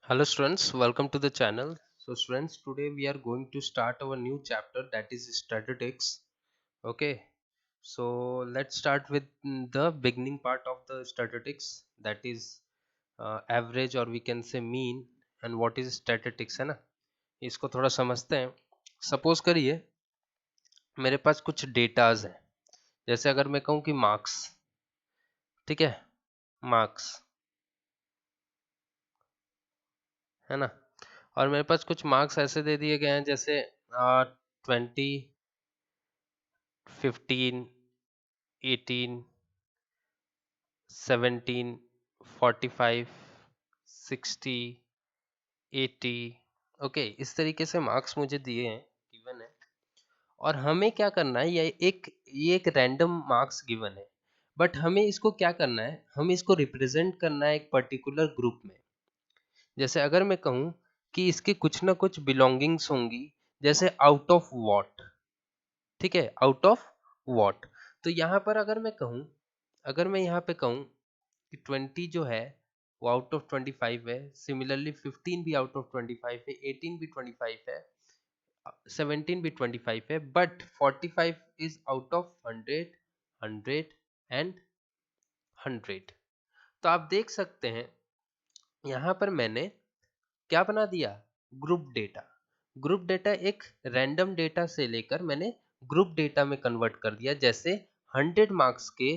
Hello students, welcome to the channel. So students, today we are going to start our new chapter, that is statistics. Okay, so let's start with the beginning part of the statistics, that is average or we can say mean. And what is statistics है ना, इसको थोड़ा समझते हैं. Suppose करिए मेरे पास कुछ datas हैं. जैसे अगर मैं कहूँ कि मार्क्स, ठीक है, मार्क्स है ना, और मेरे पास कुछ मार्क्स ऐसे दे दिए गए हैं जैसे 20, 15, 18, 17, 45, 60, 80. ओके, इस तरीके से मार्क्स मुझे दिए हैं, गिवन है. और हमें क्या करना है, ये एक रैंडम मार्क्स गिवन है, बट हमें इसको क्या करना है, हमें इसको रिप्रेजेंट करना है एक पर्टिकुलर ग्रुप में. जैसे अगर मैं कहूँ कि इसके कुछ ना कुछ बिलोंगिंग्स होंगी, जैसे आउट ऑफ वॉट, ठीक है, आउट ऑफ वॉट. तो यहाँ पर अगर मैं यहाँ पे कहूँ कि 20 जो है वो आउट ऑफ 25 है, सिमिलरली 15 भी आउट ऑफ 25 है, 18 भी 25 है, 17 भी 25 है, but 45 is out of 100, 100 and 100. तो आप देख सकते हैं यहाँ पर मैंने क्या बना दिया, ग्रुप डेटा. ग्रुप डेटा एक रैंडम डेटा से लेकर मैंने ग्रुप डेटा में कन्वर्ट कर दिया. जैसे 100 मार्क्स के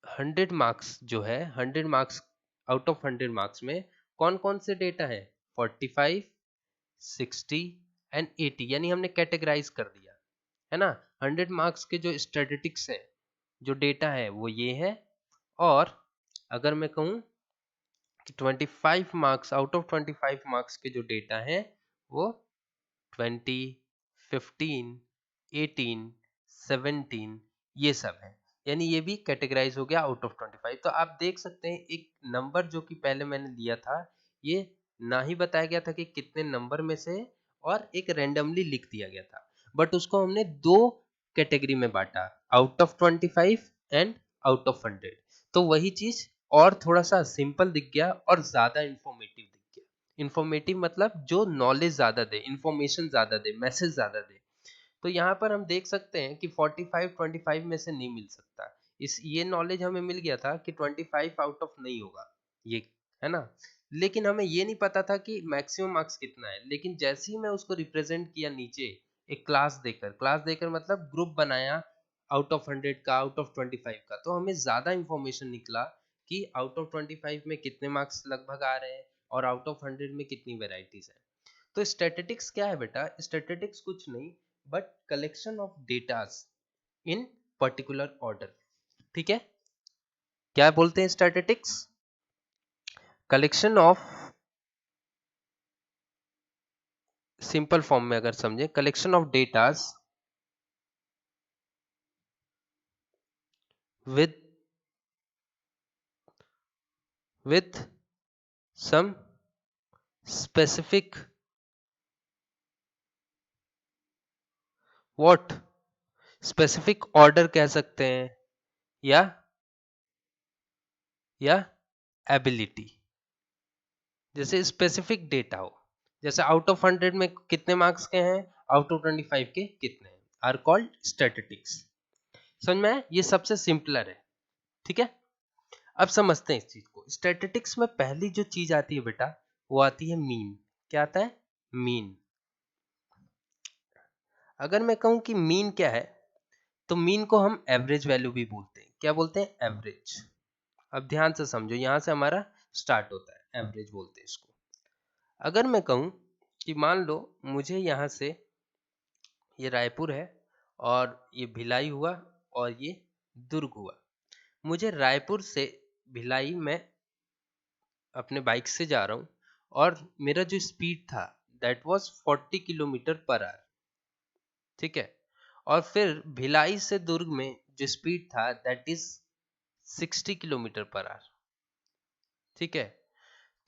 100 मार्क्स जो है, 100 मार्क्स आउट ऑफ 100 मार्क्स में कौन कौन से डेटा है, 45, 60 एंड 80, यानी हमने कैटेगराइज कर दिया है ना. 100 मार्क्स के जो स्टैटिस्टिक्स है, जो डेटा है वो ये है. और अगर मैं कहूँ कि 25 मार्क्स आउट ऑफ 25 मार्क्स के जो डेटा है वो 20, 15, 18, 17, ये सब है. यानी ये भी कैटेगराइज हो गया आउट ऑफ 25. तो आप देख सकते हैं एक नंबर जो कि पहले मैंने दिया था, ये ना ही बताया गया था कि कितने नंबर में से, और एक रैंडमली लिख दिया गया था, बट उसको हमने दो कैटेगरी में बांटा, out of 25 and out of 100. तो वही चीज और थोड़ा सा सिंपल दिख गया और ज्यादा इंफॉर्मेटिव दिख गया. इंफॉर्मेटिव मतलब जो नॉलेज ज्यादा दे, इंफॉर्मेशन ज्यादा दे, मैसेज ज्यादा दे. तो यहाँ पर हम देख सकते हैं कि 45 25 में से नहीं मिल सकता. इस ये नॉलेज हमें मिल गया था कि 25 आउट ऑफ नहीं होगा ये, है ना. लेकिन हमें ये नहीं पता था कि मैक्सिमम मार्क्स कितना है. लेकिन जैसे ही मैं उसको रिप्रेजेंट किया नीचे एक क्लास देकर मतलब ग्रुप बनाया आउट ऑफ 100 का, आउट ऑफ 25 का, तो हमें ज्यादा इंफॉर्मेशन निकला कि आउट ऑफ 25 में कितने मार्क्स लगभग आ रहे हैं और आउट ऑफ 100 में कितनी वेराइटीज है. तो स्टैटिस्टिक्स क्या है बेटा, स्टैटिस्टिक्स कुछ नहीं but collection of datas in particular order. ठीक है, क्या बोलते हैं statistics, collection of, simple form में अगर समझे, collection of datas with with some specific what, specific order कह सकते हैं, या या एबिलिटी. जैसे स्पेसिफिक डेटा हो, जैसे आउट ऑफ 100 में कितने मार्क्स के हैं, आउट ऑफ 25 के कितने हैं, आर कॉल्ड स्टैटिस्टिक्स. समझ में आया? ये सबसे सिंपलर है. ठीक है, अब समझते हैं इस चीज को. स्टैटिस्टिक्स में पहली जो चीज आती है बेटा, वो आती है मीन. क्या आता है, मीन. अगर मैं कहूं कि मीन क्या है, तो मीन को हम एवरेज वैल्यू भी बोलते हैं. क्या बोलते हैं, एवरेज. अब ध्यान से समझो, यहां से हमारा स्टार्ट होता है, एवरेज बोलते हैं इसको. अगर मैं कहूं कि मान लो मुझे यहां से, ये रायपुर है और ये भिलाई हुआ और ये दुर्ग हुआ. मुझे रायपुर से भिलाई में अपने बाइक से जा रहा हूँ, और मेरा जो स्पीड था that was 40 kilometre per hour. ठीक है, और फिर भिलाई से दुर्ग में जो स्पीड था that is 60 kilometre per hour. ठीक है,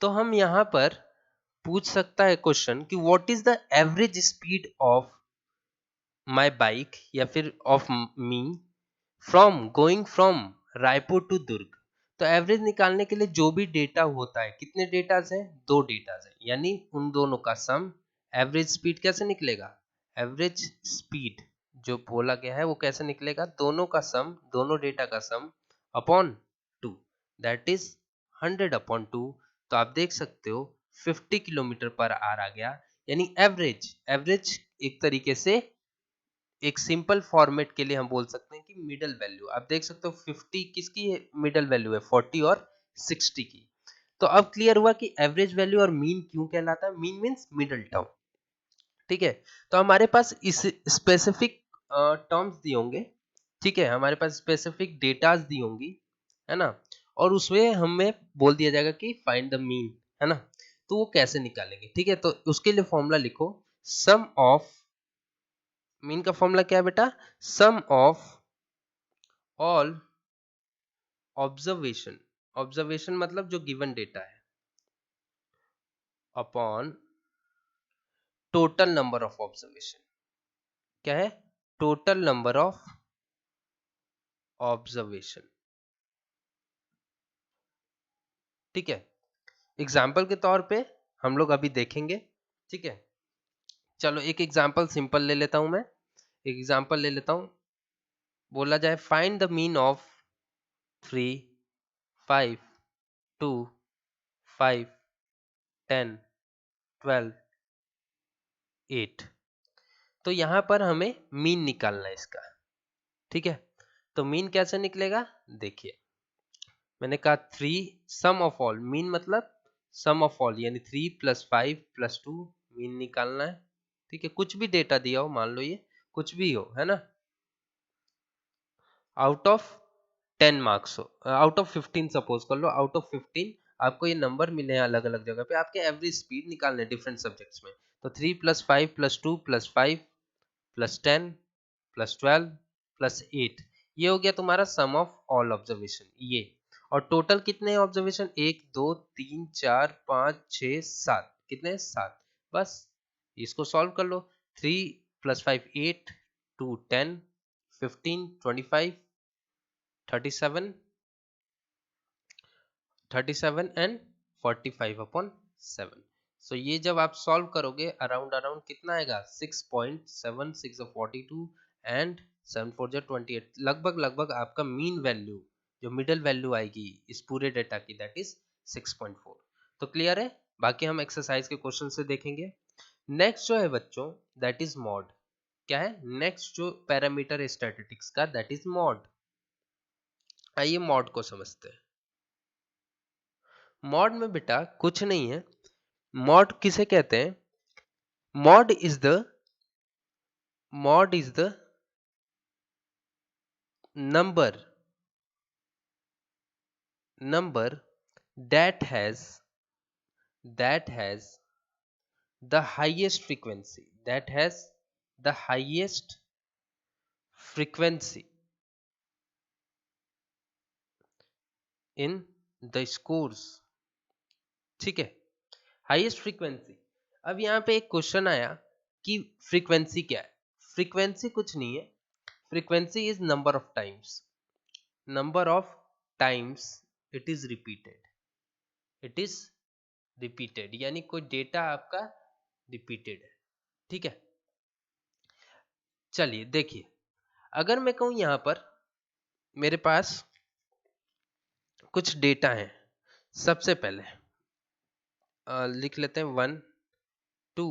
तो हम यहाँ पर पूछ सकता है क्वेश्चन कि what is the average speed of my bike या फिर of me from going from Raipur to Durg. तो एवरेज निकालने के लिए जो भी डेटा होता है, कितने डेटाज हैं, 2 डेटाज हैं, यानी उन दोनों का सम। एवरेज स्पीड कैसे निकलेगा, एवरेज स्पीड जो बोला गया है वो कैसे निकलेगा, दोनों का सम, दोनों डेटा का सम अपॉन 2, दैट इज 100/2। तो आप देख सकते हो 50 किलोमीटर पर आवर आ गया, यानी एवरेज, एवरेज एक तरीके से एक सिंपल फॉर्मेट के लिए हम बोल सकते हैं कि मिडल वैल्यू। आप देख सकते हो 50 किसकी मिडल वैल्यू है, 40 और 60 की। तो अब क्लियर हुआ कि एवरेज वैल्यू और मीन क्यों कहलाता है, मीन मीन्स मिडल टर्म। ठीक है, तो हमारे पास इस स्पेसिफिक टर्म्स दिए होंगे, ठीक है, हमारे पास स्पेसिफिक डेटाज दी होंगी, है ना, और उसमें हमें बोल दिया जाएगा कि फाइंड द मीन, है ना। तो वो कैसे निकालेंगे, ठीक है, तो उसके लिए फॉर्मूला लिखो, सम ऑफ, मीन का फॉर्मूला क्या है बेटा, सम ऑफ ऑल ऑब्जर्वेशन, ऑब्जर्वेशन मतलब जो गिवन डेटा है, upon total number of observation. क्या है, टोटल नंबर ऑफ ऑब्जर्वेशन। ठीक है, एग्जाम्पल के तौर पे हम लोग अभी देखेंगे। ठीक है, चलो एक एग्जाम्पल सिंपल ले लेता हूं मैं, एक एग्जाम्पल ले लेता हूं। बोला जाए फाइंड द मीन ऑफ 3, 5, 2, 5, 10, 12, 8। तो यहां पर हमें मीन निकालना है इसका। ठीक है, तो मीन कैसे निकलेगा, देखिए मैंने कहा 3 सम ऑफ ऑल, मीन मतलब सम ऑफ ऑल, यानी 3 + 5 + 2 मीन निकालना है। ठीक है, कुछ भी डेटा दिया हो, मान लो ये कुछ भी हो, है ना, आउट ऑफ 10 मार्क्स हो, आउट ऑफ 15 सपोज कर लो, आउट ऑफ 15 आपको ये नंबर मिले हैं अलग अलग जगह पे, आपके एवरेज स्पीड निकालने डिफरेंट सब्जेक्ट्स में। तो 3 + 5 + 2 + 5 + 10 + 12 + 8, ये हो गया तुम्हारा सम ऑफ ऑल ऑब्जर्वेशन ये। और टोटल कितने ऑब्जर्वेशन, 1 2 3 4 5 6 7, कितने, 7। बस इसको सॉल्व कर लो, 3 + 5 8, 2 10, 15 25, 37, 37 एंड 45/7। सो ये जब आप सॉल्व करोगे अराउंड अराउंड कितना आएगा, 6.76 of 42 एंड 7 4 जो 28, लगभग लगभग आपका मीन वैल्यू जो मिडल वैल्यू आएगी इस पूरे डेटा की, दैट इज 6.4। तो क्लियर है, बाकी हम एक्सरसाइज के क्वेश्चन से देखेंगे। नेक्स्ट जो है बच्चों, दैट इज मॉड। क्या है, नेक्स्ट जो पैरामीटर है स्टैटिस्टिक्स का, दैट इज मॉड। आइए मॉड को समझते हैं। मॉड में बेटा कुछ नहीं है, मॉड किसे कहते हैं, mod is the, mod is the number, number that has, that has the highest frequency, that has the highest frequency in the scores। ठीक है, हाईएस्ट फ्रीक्वेंसी। अब यहाँ पे एक क्वेश्चन आया कि फ्रीक्वेंसी क्या है, फ्रीक्वेंसी कुछ नहीं है, frequency is number of times, number of times it is repeated, it is repeated, यानी कोई डेटा आपका रिपीटेड है। ठीक है, चलिए देखिए, अगर मैं कहूं यहां पर मेरे पास कुछ डेटा है, सबसे पहले लिख लेते हैं 1 2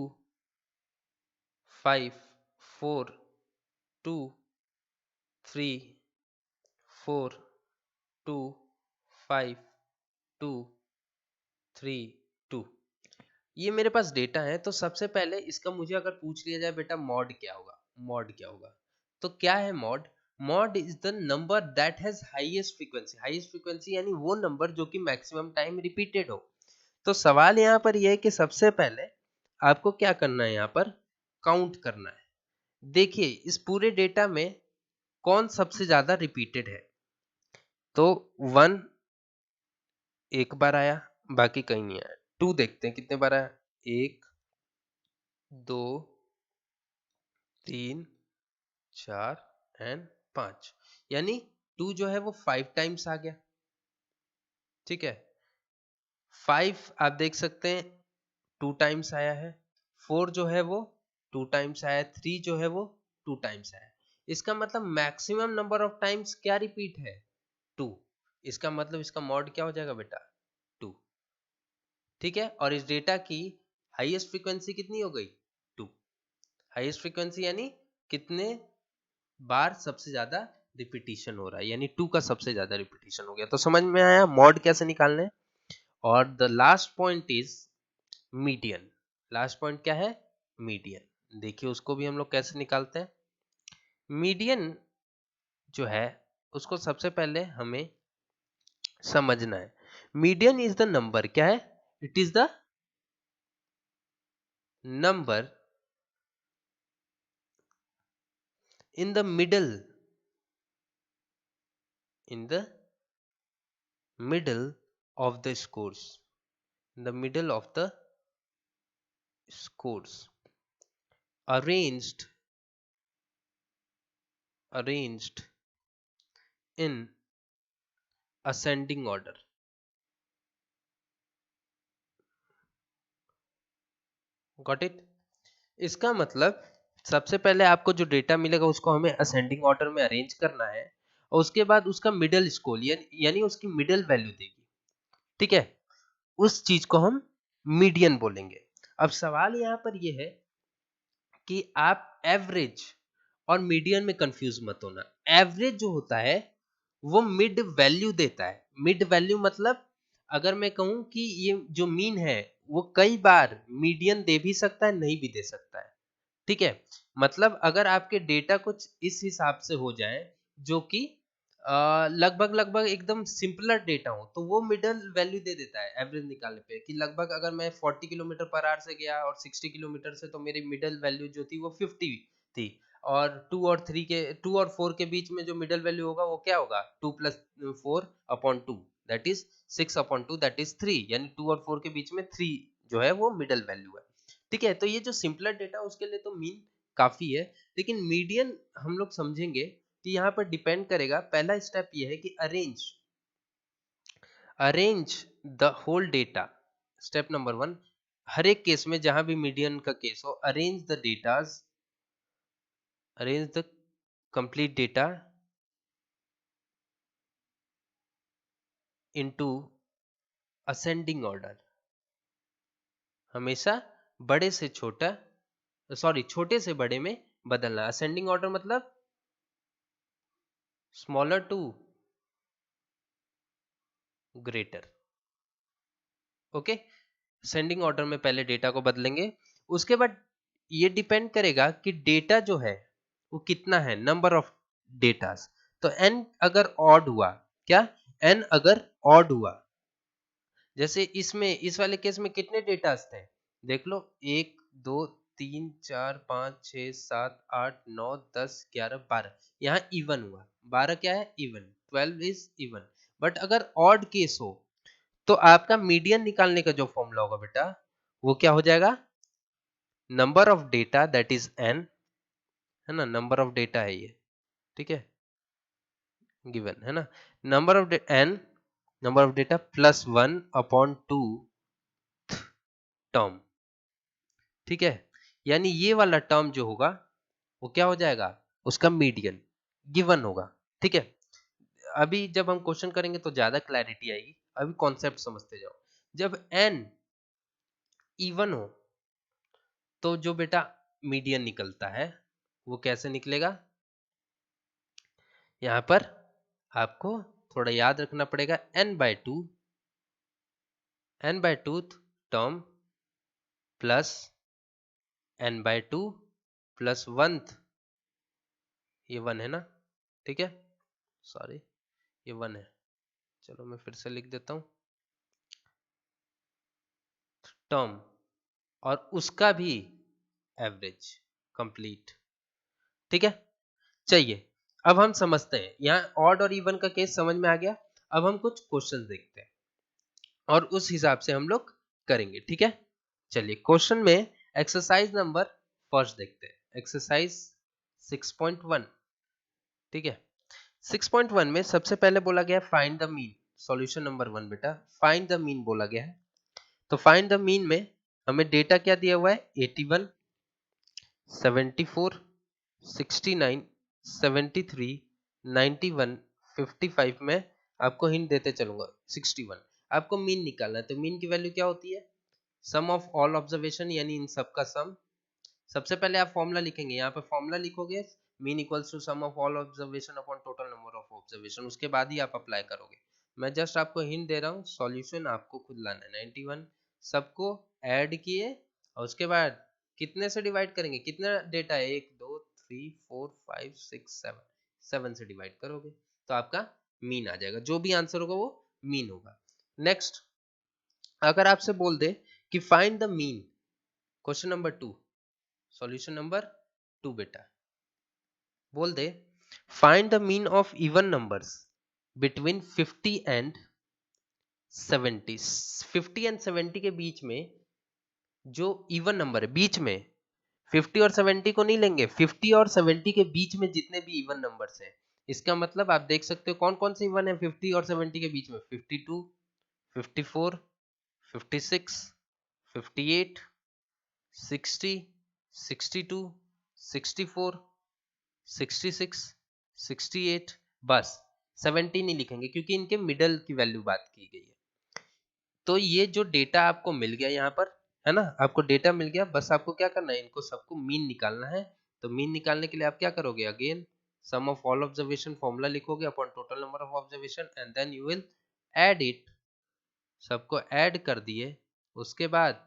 5 4 2 3 4 2 5 2 3 2। ये मेरे पास डेटा है, तो सबसे पहले इसका मुझे अगर पूछ लिया जाए बेटा मॉड क्या होगा, मॉड क्या होगा, तो क्या है mod, mod is the number that has highest frequency, highest frequency यानी वो नंबर जो कि मैक्सिमम टाइम रिपीटेड हो। तो सवाल यहाँ पर यह है कि सबसे पहले आपको क्या करना है, यहाँ पर काउंट करना है। देखिए इस पूरे डेटा में कौन सबसे ज्यादा रिपीटेड है, तो 1 एक बार आया, बाकी कहीं नहीं आया। 2 देखते हैं कितने बार आया, 1 2 3 4 एंड 5, यानी 2 जो है वो 5 टाइम्स आ गया। ठीक है। 5 आप देख सकते हैं 2 टाइम्स आया है, 4 जो है वो 2 टाइम्स आया है, 3 जो है वो 2 टाइम्स आया है। इसका मतलब मैक्सिमम नंबर ऑफ टाइम्स क्या रिपीट है? 2। इसका मतलब इसका मॉड क्या हो जाएगा बेटा? 2। ठीक है, और इस डेटा की हाईएस्ट फ्रीक्वेंसी कितनी हो गई? 2। हाईएस्ट फ्रीक्वेंसी यानी कितने बार सबसे ज्यादा रिपीटिशन हो रहा है, यानी 2 का सबसे ज्यादा रिपीटिशन हो गया। तो समझ में आया मॉड कैसे निकालना है। और the last point is median. Last point क्या है? मीडियन। देखिए उसको भी हम लोग कैसे निकालते हैं। मीडियन जो है उसको सबसे पहले हमें समझना है। मीडियन इज द नंबर, क्या है? It is the number in the middle, in the middle of the scores, in the middle of the scores, arranged, arranged in ascending order. Got it? इसका मतलब सबसे पहले आपको जो डेटा मिलेगा उसको हमें असेंडिंग ऑर्डर में अरेंज करना है, और उसके बाद उसका मिडल स्कोर यानी उसकी मिडल वैल्यू देगी। ठीक है, उस चीज को हम मीडियन बोलेंगे। अब सवाल यहाँ पर यह है कि आप एवरेज और मीडियन में कंफ्यूज मत होना। एवरेज जो होता है वो मिड वैल्यू देता है। मिड वैल्यू मतलब अगर मैं कहूं कि ये जो मीन है वो कई बार मीडियन दे भी सकता है, नहीं भी दे सकता है। ठीक है, मतलब अगर आपके डेटा कुछ इस हिसाब से हो जाए जो कि लगभग लगभग एकदम सिंपलर डेटा हो, तो वो मिडल वैल्यू दे देता है एवरेज निकालने पे कि लगभग अगर मैं 40 किलोमीटर पर आवर से गया और 60 किलोमीटर से, तो मेरी मिडल वैल्यू जो थी वो 50 थी। और 2 और 4 के बीच में जो मिडल वैल्यू होगा वो क्या होगा? 2 plus 4 upon 2 that is 6 upon 2 that is 3, यानी 2 और 4 के बीच में 3 जो है वो मिडल वैल्यू है। ठीक है, तो ये जो सिंपलर डेटा उसके लिए तो मीन काफी है, लेकिन मीडियन हम लोग समझेंगे कि यहाँ पर डिपेंड करेगा। पहला स्टेप ये है कि arrange, arrange the whole data. Step number 1, हर एक केस में जहां भी मीडियन का केस हो, arrange the datas, arrange the complete data into ascending order. हमेशा बड़े से छोटा, सॉरी छोटे से बड़े में बदलना। असेंडिंग ऑर्डर मतलब smaller to greater. Okay, ascending order में पहले डेटा को बदलेंगे, उसके बाद ये डिपेंड करेगा कि डेटा जो है वो कितना है, नंबर ऑफ डेटास। तो n अगर ऑड हुआ, क्या? n अगर ऑड हुआ, जैसे इसमें इस वाले केस में कितने डेटास थे? देख लो, 1 2 3 4 5 6 7 8 9 10 11 12, यहाँ इवन हुआ। 12 क्या है? इवन। 12 is even. बट अगर ऑड केस हो तो आपका मीडियन निकालने का जो फॉर्मूला होगा बेटा, वो क्या हो जाएगा? Number of data that is n, है ना, नंबर ऑफ डेटा है ये। ठीक है, गिवन है ना, number of n, number of data plus 1 upon 2 term. ठीक है, यानी ये वाला टर्म जो होगा वो क्या हो जाएगा? उसका मीडियन गिवन होगा। ठीक है, अभी जब हम क्वेश्चन करेंगे तो ज्यादा क्लैरिटी आएगी, अभी कॉन्सेप्ट समझते जाओ। जब n इवन हो तो जो बेटा मीडियन निकलता है वो कैसे निकलेगा? यहां पर आपको थोड़ा याद रखना पड़ेगा, n/2 term plus n/2 plus 1th, ये 1 है ना? ठीक है, सॉरी ये 1 है, चलो मैं फिर से लिख देता हूं, टर्म और उसका भी एवरेज कंप्लीट। ठीक है, चाहिए। अब हम समझते हैं, यहाँ ऑड और इवन का केस समझ में आ गया। अब हम कुछ क्वेश्चन देखते हैं और उस हिसाब से हम लोग करेंगे। ठीक है, चलिए क्वेश्चन में एक्सरसाइज नंबर फर्स्ट देखते हैं, एक्सरसाइज 6.1। ठीक है, 6.1 में सबसे पहले बोला गया find the mean. Solution number 1 बेटा, फाइंड द मीन बोला गया है। तो फाइंड द मीन में हमें डेटा क्या दिया हुआ है, 81, 74, 69, 73, 91, 55 में आपको हिंट देते चलूंगा 61। आपको मीन निकालना है, तो मीन की वैल्यू क्या होती है, सम ऑफ ऑल ऑब्जर्वेशन, यानी इन सब का सम। सबसे पहले आप फॉर्मूला लिखेंगे, यहाँ पे फॉर्मूला लिखोगे mean equals to sum of all observation upon total number of observation, उसके बाद ही आप अप्लाई करोगे। मैं जस्ट आपको हिंट दे रहा हूँ, सॉल्यूशन आपको खुद लाना है। 91 सबको ऐड किए और उसके बाद कितने से डिवाइड करेंगे, कितना डेटा है, 1 2 3 4 5 6 7, 7 से डिवाइड करोगे तो आपका मीन आ जाएगा, जो भी आंसर होगा वो मीन होगा। नेक्स्ट, अगर आपसे बोल दे कि find the mean, question number 2, solution number 2 बेटा, बोल they find the mean of even numbers between 50 and 70। 50 and 70 के बीच में जो इवन नंबर है, बीच में 50 और 70 को नहीं लेंगे, 50 और 70 के बीच में जितने भी इवन नंबर्स हैं, इसका मतलब आप देख सकते हो कौन कौन से इवन है 50 और 70 के बीच में, 52, 54, 56, 58, 60, 62, 64, 66, 68, बस 70 नहीं लिखेंगे क्योंकि इनके मिडल की वैल्यू बात की गई है। तो ये जो डेटा आपको मिल गया यहाँ पर, है ना, आपको डेटा मिल गया, बस आपको क्या करना है, इनको सबको मीन निकालना है। तो मीन निकालने के लिए आप क्या करोगे, again sum of all observation formula लिखोगे upon total number of observation and then you will add it, सबको ऐड कर दिए, उसके बाद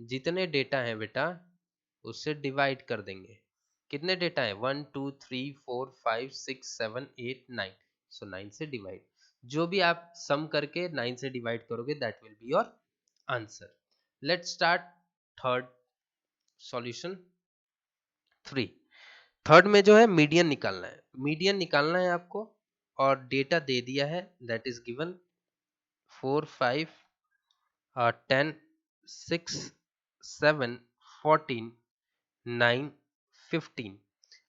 जितने डेटा हैं बेटा उससे डिवाइड कर देंगे। कितने डेटा है, 1 2 3 4 5 6 7 8 9, सो 9 से डिवाइड, जो भी आप सम करके 9 से डिवाइड करोगे that will be your answer. Let's start third solution 3। Third में जो है मीडियन निकालना है, मीडियन निकालना है आपको, और डेटा दे दिया है दैट इज गिवन 4 5 10 6 7 14 9 15।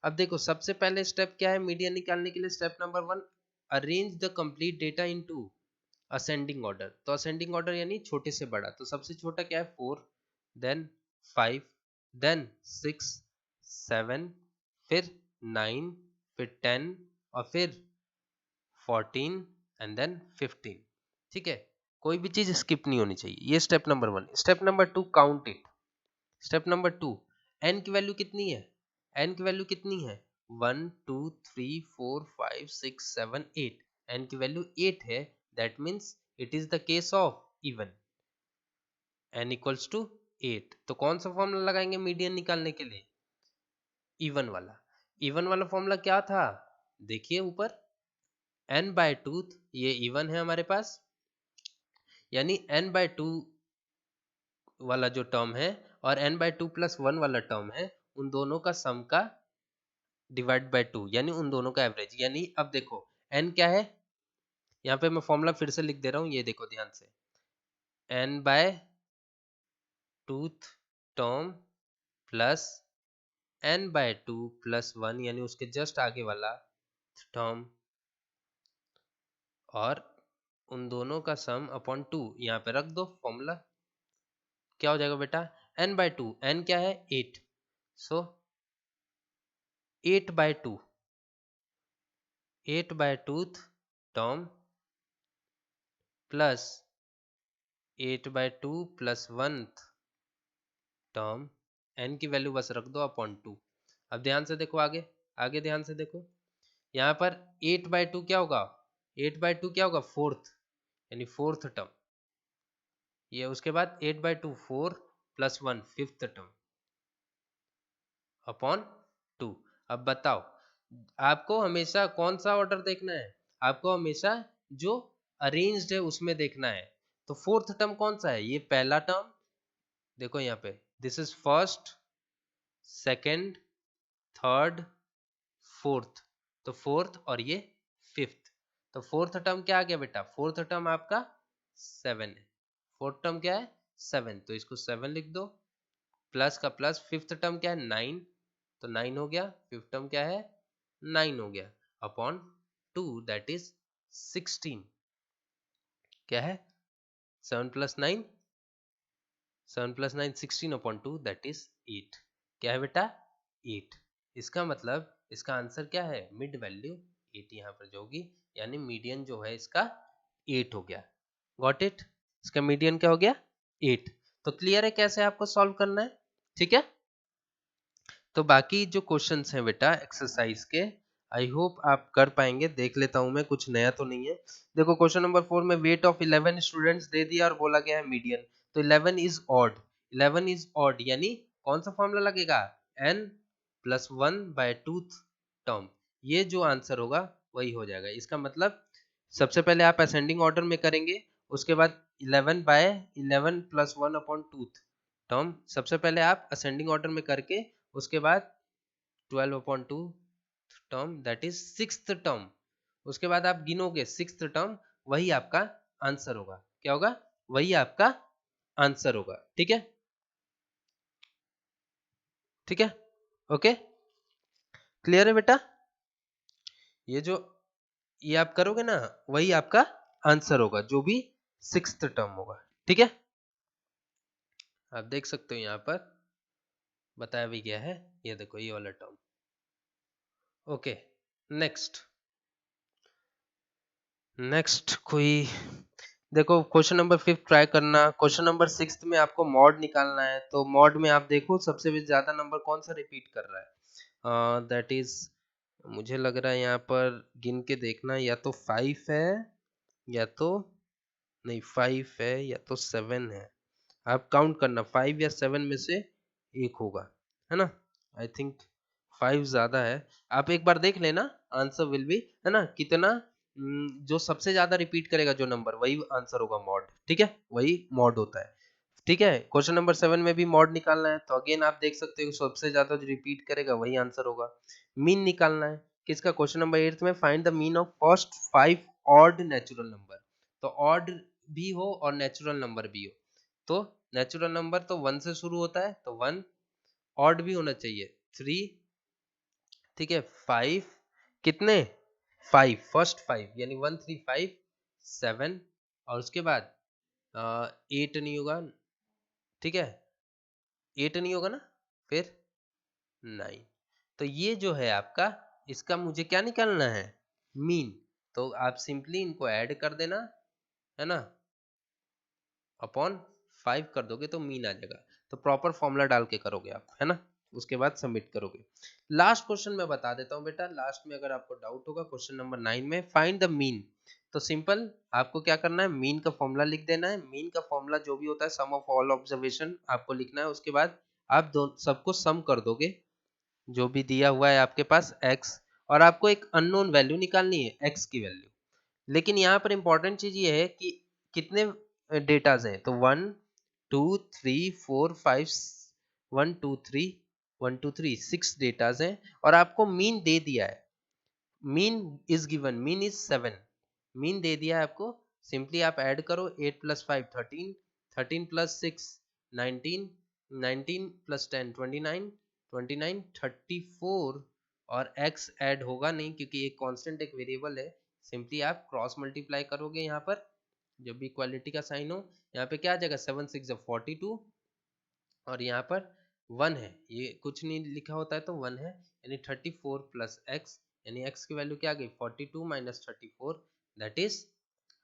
अब देखो सबसे पहले स्टेप क्या है मीडियन निकालने के लिए, step number 1, arrange the complete data into ascending order. तो असेंडिंग ऑर्डर यानी छोटे से बड़ा, तो सबसे छोटा क्या है 4, देन 5, देन 6, 7, फिर 9, फिर 10 और फिर 14 एंड देन 15। ठीक है, कोई भी चीज स्किप नहीं होनी चाहिए, ये step number 1। Step number 2, count it. Step number 2, N की वैल्यू कितनी है, एन की वैल्यू कितनी है, 1 2 3 4 5 6 7 8, एन की वैल्यू 8 है, that means it is the case of even, n equals to 8। तो कौन सा फॉर्मूला लगाएंगे मीडियन निकालने के लिए, इवन वाला। इवन वाला फॉर्मूला क्या था, देखिए ऊपर, एन बाय टू, ये इवन है हमारे पास, यानी एन बाय टू वाला जो टर्म है और n by two plus one वाला टर्म है, उन दोनों का सम का डिवाइड बाय टू, यानी उन दोनों का एवरेज। यानी अब देखो n क्या है, यहाँ पे मैं फॉर्मूला फिर से लिख दे रहा हूँ, ये देखो ध्यान से, n by twoth term plus n by two plus one, यानी उसके जस्ट आगे वाला टर्म, और उन दोनों का सम अपॉन टू, यहाँ पे रख दो फॉर्मूला, क्या हो जाएगा बेटा, n बाय टू, n क्या है 8, so 8 by two, 8 by twoth term plus 8 by two plus one term, n की वैल्यू बस रख दो अपॉन टू। अब ध्यान से देखो आगे, आगे ध्यान से देखो, यहाँ पर 8 बाय टू क्या होगा, 8 बाय टू क्या होगा, फोर्थ, यानी फोर्थ टर्म, ये उसके बाद 8 by to 4 plus one fifth term upon two. अब बताओ आपको हमेशा कौन सा ऑर्डर देखना है, आपको हमेशा जो अरेंज्ड है उसमें देखना है। तो फोर्थ टर्म कौन सा है, ये पहला टर्म, देखो यहाँ पे this is first, second, third, fourth, तो फोर्थ और ये फिफ्थ। तो फोर्थ टर्म क्या आ गया बेटा, फोर्थ टर्म आपका 7 है, फोर्थ टर्म क्या है 7, तो इसको 7 लिख दो, प्लस का प्लस, फिफ्थ टर्म क्या है 9, तो 9 हो गया, फिफ्थ टर्म क्या है 9 हो गया, अपॉन टू दैट इज 16। क्या है 7 + 9 7 + 9 16/2 दैट इज 8। क्या है बेटा 8। इसका मतलब इसका आंसर क्या है मिड वैल्यू 8 यहाँ पर जो होगी, यानी मीडियन जो है इसका 8 हो गया। Got it. इसका मीडियन क्या हो गया 8। तो क्लियर है कैसे आपको सॉल्व करना है, ठीक है। तो बाकी जो क्वेश्चंस हैं बेटा एक्सरसाइज के, आई होप आप कर पाएंगे। देख लेता हूं मैं, कुछ नया तो नहीं है। देखो क्वेश्चन नंबर 4 में वेट ऑफ 11 स्टूडेंट्स दे दिया और बोला गया है मीडियन। तो 11 इज ऑड, 11 इज ऑड यानी कौन सा फॉर्मूला लगेगा n + 1/2 टर्म। ये जो आंसर होगा वही हो जाएगा। इसका मतलब सबसे पहले आप असेंडिंग ऑर्डर में करेंगे, उसके बाद 11/11 + 1/2 टर्म सबसे पहले आप असेंडिंग ऑर्डर में करके, उसके बाद 12/2 term that is sixth term, उसके बाद आप गिनोगे सिक्स्थ टर्म, वही आपका आंसर होगा। क्या होगा वही आपका आंसर होगा, ठीक है, ठीक है, ओके। क्लियर है बेटा। ये जो ये आप करोगे ना वही आपका आंसर होगा, जो भी सिक्स्थ टर्म होगा, ठीक है। आप देख सकते हो यहाँ पर बताया भी गया है, ये देखो ये वाला टर्म। ओके नेक्स्ट, नेक्स्ट कोई देखो क्वेश्चन नंबर 5 ट्राई करना। क्वेश्चन नंबर 6 में आपको मॉड निकालना है। तो मॉड में आप देखो सबसे ज्यादा नंबर कौन सा रिपीट कर रहा है, दैट इज मुझे लग रहा है यहाँ पर गिन के देखना, या तो 5 है या तो नहीं 5 है या तो 7 है। आप काउंट करना 5 या 7 में से एक होगा, है ना। आई थिंक 5 ज्यादा है। आप एक बार देख लेना, आंसर विल बी, है ना, कितना जो सबसे ज्यादा रिपीट करेगा जो नंबर वही आंसर होगा मॉड, ठीक है, वही मॉड होता है, ठीक है। क्वेश्चन नंबर 7 में भी मॉड निकालना है, तो अगेन आप देख सकते हो सबसे ज्यादा जो रिपीट करेगा वही आंसर होगा। मीन निकालना है किसका, क्वेश्चन नंबर 8 में find the mean of first 5 odd natural number. तो ऑड भी हो और नेचुरल नंबर भी हो, तो नेचुरल नंबर तो 1 से शुरू होता है, तो 1, ऑड भी होना चाहिए 3, ठीक है, 5, कितने 5, फर्स्ट 5 यानी 1 3 5 7, और उसके बाद 8 नहीं होगा, ठीक है, 8 नहीं होगा ना, फिर 9। तो ये जो है आपका, इसका मुझे क्या निकालना है मीन। तो आप सिंपली इनको ऐड कर देना, है ना, अपॉन 5 कर दोगे तो मीन आ जाएगा। तो प्रॉपर फॉर्मूला डाल के करोगे आप, है ना, उसके बाद सबमिट करोगे। लास्ट क्वेश्चन मैं बता देता हूँ बेटा, लास्ट में अगर आपको डाउट होगा क्वेश्चन नंबर 9 में फाइंड द मीन। तो सिंपल आपको क्या करना है, मीन का फॉर्मूला लिख देना है। मीन का फॉर्मूला जो भी होता है सम ऑफ ऑल ऑब्जर्वेशन आपको लिखना है। उसके बाद आप दो सबको सम कर दोगे, जो भी दिया हुआ है आपके पास x, और आपको एक अननोन वैल्यू निकालनी है x की वैल्यू। लेकिन यहाँ पर इंपॉर्टेंट चीज ये है कि कितने डेटाज हैं, तो 1 2 3 4 5 1 2 3 1 2 3 6 डेटाज हैं, और आपको मीन दे दिया है। Mean is given, mean is 7, mean they दिया है आपको। सिंपली आप ऐड करो 8 + 5 13, 13 + 6 19, 19 + 10 29, 29 34, और x ऐड होगा नहीं क्योंकि एक कांस्टेंट एक वेरिएबल है। सिंपली आप क्रॉस मल्टीप्लाई करोगे यहाँ पर, जब भी इक्वालिटी का साइन हो, यहाँ पे क्या आ जाएगा 7 6 42, और यहाँ पर 1 है, ये कुछ नहीं लिखा होता है तो 1 है, यानी 34 + x, यानी x की वैल्यू क्या आ गई 42 - 34, दैट इज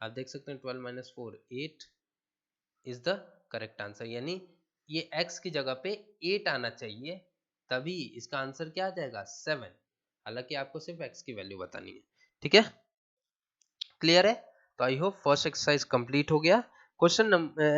आप देख सकते हैं 12 - 4 8 इज द करेक्ट आंसर। यानी ये x की जगह पे 8 आना चाहिए, तभी इसका आंसर क्या आ जाएगा 7। हालांकि आपको सिर्फ x की वैल्यू बतानी है, ठीक है, क्लियर है। तो I hope first exercise complete हो गया। Question number